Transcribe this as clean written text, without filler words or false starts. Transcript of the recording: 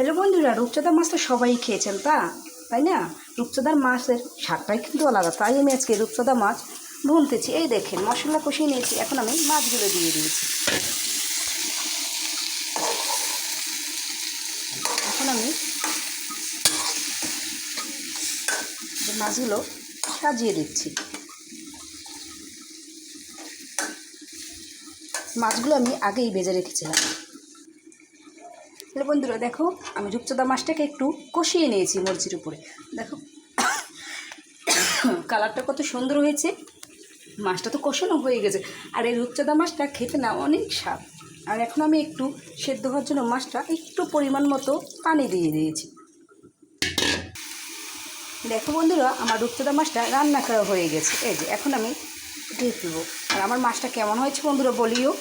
Hello বন্ধুরা, রূপচাঁদা মাছ তো সবাই খেয়েছেন তাই না? রূপচাঁদার মাছের স্বাদটাই কিন্তু আলাদা। তাই আমি আজকে রূপচাঁদা মাছ ভুনতেছি। এই দেখেন, মশলা কষিয়ে নিয়েছি, এখন আমি মাছগুলো দিয়ে দিয়েছি। এখন আমি মাছগুলো সাজিয়ে দিচ্ছি। মাছগুলো আমি আগেই ভেজে রেখেছিলাম। তাহলে বন্ধুরা দেখো, আমি রূপচাঁদা মাছটাকে একটু কষিয়ে নিয়েছি মরিচের উপরে। দেখো কালারটা কত সুন্দর হয়েছে। মাছটা তো কষানো হয়ে গেছে, আর এই রূপচাঁদা মাছটা খেতে না অনেক স্বাদ। আর এখন আমি একটু সেদ্ধ হওয়ার জন্য মাছটা একটু পরিমাণ মতো পানি দিয়ে দিয়েছি। দেখো বন্ধুরা, আমার রূপচাঁদা মাছটা রান্না করা হয়ে গেছে। এই যে এখন আমি দিয়ে দেবো। আর আমার মাছটা কেমন হয়েছে বন্ধুরা বলিও।